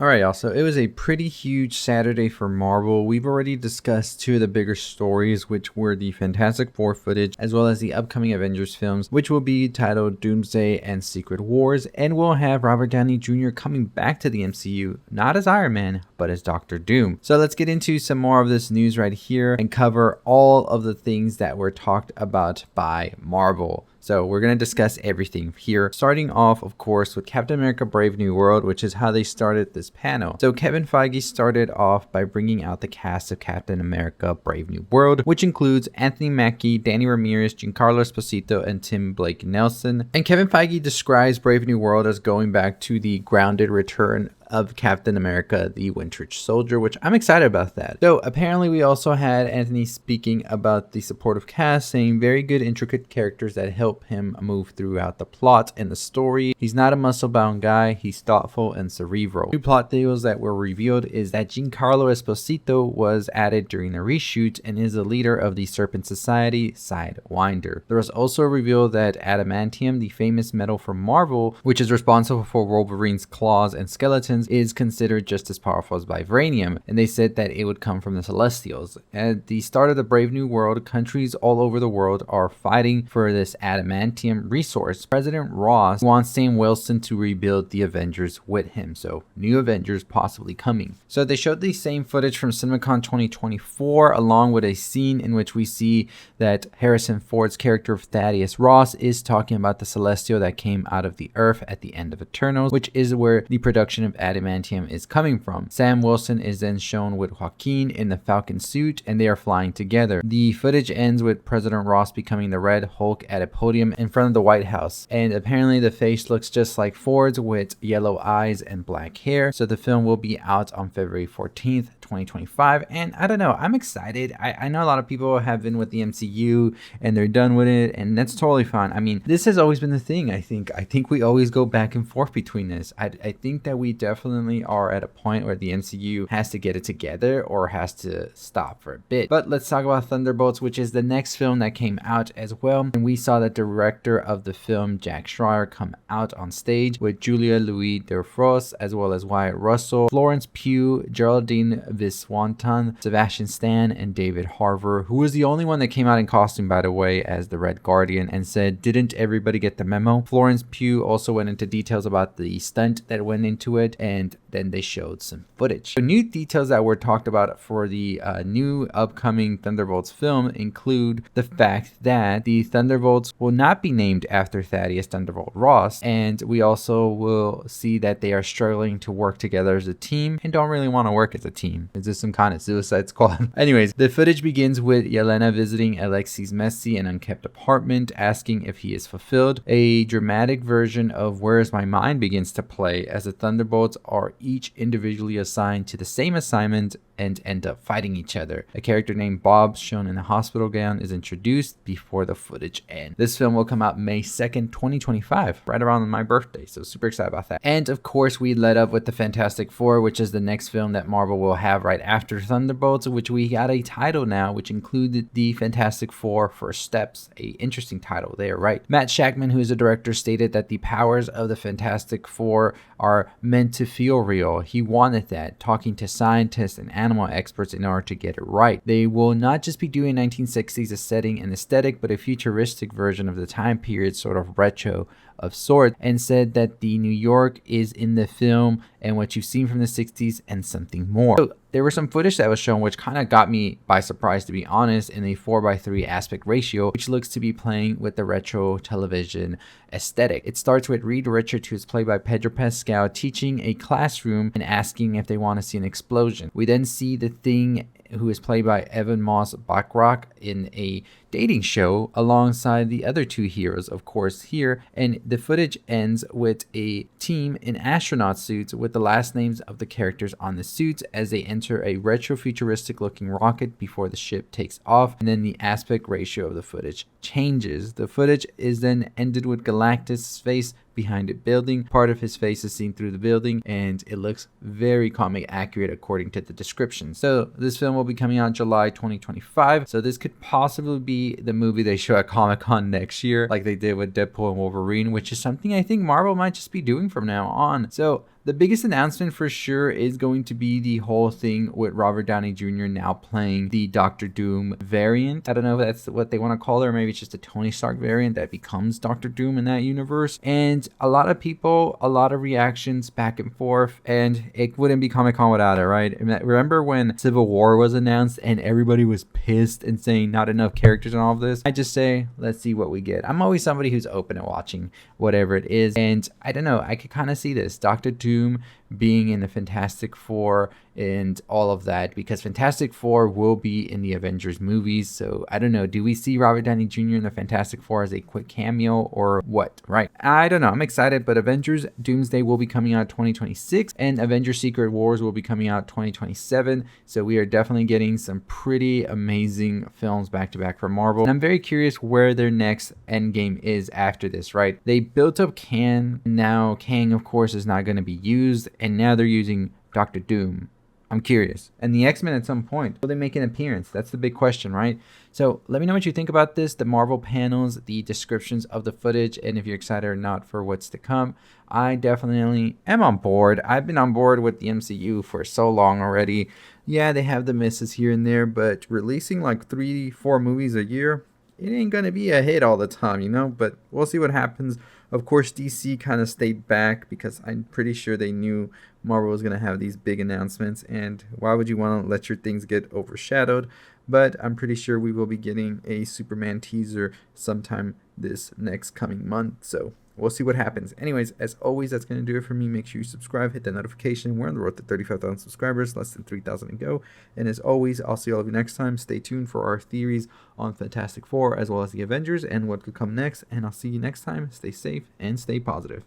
Alright, y'all, so it was a pretty huge Saturday for Marvel. We've already discussed two of the bigger stories, which were the Fantastic Four footage, as well as the upcoming Avengers films, which will be titled Doomsday and Secret Wars, and we'll have Robert Downey Jr. coming back to the MCU, not as Iron Man, but as Doctor Doom. So let's get into some more of this news right here and cover all of the things that were talked about by Marvel. So we're going to discuss everything here, starting off, of course, with Captain America Brave New World, which is how they started this panel. So Kevin Feige started off by bringing out the cast of Captain America Brave New World, which includes Anthony Mackie, Danny Ramirez, Giancarlo Esposito, and Tim Blake Nelson. And Kevin Feige describes Brave New World as going back to the grounded return of Captain America, the Winter Soldier, which I'm excited about that. So apparently we also had Anthony speaking about the supportive cast, saying very good intricate characters that help him move throughout the plot and the story. He's not a muscle-bound guy, he's thoughtful and cerebral. Two plot deals that were revealed is that Giancarlo Esposito was added during the reshoot and is the leader of the Serpent Society, Sidewinder. There was also revealed that adamantium, the famous metal from Marvel, which is responsible for Wolverine's claws and skeletons, is considered just as powerful as vibranium, and they said that it would come from the Celestials. At the start of the Brave New World, countries all over the world are fighting for this adamantium resource. President Ross wants Sam Wilson to rebuild the Avengers with him, so new Avengers possibly coming. So they showed the same footage from CinemaCon 2024, along with a scene in which we see that Harrison Ford's character of Thaddeus Ross is talking about the Celestial that came out of the Earth at the end of Eternals, which is where the production of adamantium is coming from. Sam Wilson is then shown with Joaquin in the Falcon suit, and they are flying together. The footage ends with President Ross becoming the Red Hulk at a podium in front of the White House, and apparently the face looks just like Ford's with yellow eyes and black hair. So the film will be out on February 14th, 2025, and I don't know, I'm excited. I know a lot of people have been with the MCU and they're done with it, and that's totally fine. I mean, this has always been the thing. I think we always go back and forth between this. I think that we definitely are at a point where the MCU has to get it together or has to stop for a bit. But let's talk about Thunderbolts, which is the next film that came out as well, and we saw the director of the film, Jack Schreier, come out on stage with Julia Louis-Dreyfus, as well as Wyatt Russell, Florence Pugh, Geraldine Viswanathan, Sebastian Stan, and David Harbour, who was the only one that came out in costume, by the way, as the Red Guardian, and said, "Didn't everybody get the memo?" Florence Pugh also went into details about the stunt that went into it, and then they showed some footage. The new details that were talked about for the new upcoming Thunderbolts film include the fact that the Thunderbolts will not be named after Thaddeus Thunderbolt Ross, and we also will see that they are struggling to work together as a team and don't really want to work as a team. Is this some kind of Suicide Squad? Anyways, the footage begins with Yelena visiting Alexei's messy and unkept apartment, asking if he is fulfilled. A dramatic version of Where's My Mind begins to play as the Thunderbolts are each individually assigned to the same assignment and end up fighting each other. A character named Bob, shown in a hospital gown, is introduced before the footage ends. This film will come out May 2nd, 2025, right around my birthday, so super excited about that. And of course, we led up with the Fantastic Four, which is the next film that Marvel will have right after Thunderbolts, which we got a title now, which included the Fantastic Four First Steps, a interesting title there, right? Matt Shakman, who is the director, stated that the powers of the Fantastic Four are meant to feel real. He wanted that, talking to scientists and animal experts in order to get it right. They will not just be doing 1960s setting and aesthetic, but a futuristic version of the time period, sort of retro of sort, and said that the New York is in the film and what you've seen from the 60s and something more. So there was some footage that was shown which kind of got me by surprise, to be honest, in a 4:3 aspect ratio, which looks to be playing with the retro television aesthetic. It starts with Reed Richards, who is played by Pedro Pascal, teaching a classroom and asking if they want to see an explosion. We then see the Thing, who is played by Evan Moss Bachrach, in a dating show alongside the other two heroes, of course, here. And the footage ends with a team in astronaut suits with the last names of the characters on the suits as they enter a retro-futuristic looking rocket before the ship takes off. And then the aspect ratio of the footage changes. The footage is then ended with Galactus' face behind a building. Part of his face is seen through the building, and it looks very comic accurate according to the description. So this film will be coming out July 2025. So this could possibly be the movie they show at Comic-Con next year, like they did with Deadpool and Wolverine, which is something I think Marvel might just be doing from now on. So The biggest announcement for sure is going to be the whole thing with Robert Downey Jr. now playing the Doctor Doom variant. I don't know if that's what they want to call it, or maybe it's just a Tony Stark variant that becomes Doctor Doom in that universe. And a lot of people, a lot of reactions back and forth, and it wouldn't be Comic-Con without it, right? Remember when Civil War was announced and everybody was pissed and saying not enough characters and all of this? I just say, let's see what we get. I'm always somebody who's open to watching whatever it is. And I don't know, I could kind of see this. Doctor Doom being in the Fantastic Four and all of that, because Fantastic Four will be in the Avengers movies. So I don't know, do we see Robert Downey Jr. in the Fantastic Four as a quick cameo or what, right? I don't know, I'm excited, but Avengers Doomsday will be coming out 2026 and Avengers Secret Wars will be coming out 2027. So we are definitely getting some pretty amazing films back to back from Marvel. And I'm very curious where their next Endgame is after this, right? They built up Kang. Now Kang, of course, is not going to be used, and now they're using Doctor Doom. I'm curious. And the X-Men at some point, will they make an appearance? That's the big question, right? So let me know what you think about this, the Marvel panels, the descriptions of the footage, and if you're excited or not for what's to come. I definitely am on board. I've been on board with the MCU for so long already. Yeah, they have the misses here and there, but releasing like 3-4 movies a year, it ain't gonna be a hit all the time, you know? But we'll see what happens. Of course, DC kind of stayed back because I'm pretty sure they knew Marvel was going to have these big announcements, and why would you want to let your things get overshadowed? But I'm pretty sure we will be getting a Superman teaser sometime this next coming month, so we'll see what happens. Anyways, as always, that's going to do it for me. Make sure you subscribe, hit that notification. We're on the road to 35,000 subscribers, less than 3,000 to go. And as always, I'll see all of you next time. Stay tuned for our theories on Fantastic Four as well as the Avengers and what could come next. And I'll see you next time. Stay safe and stay positive.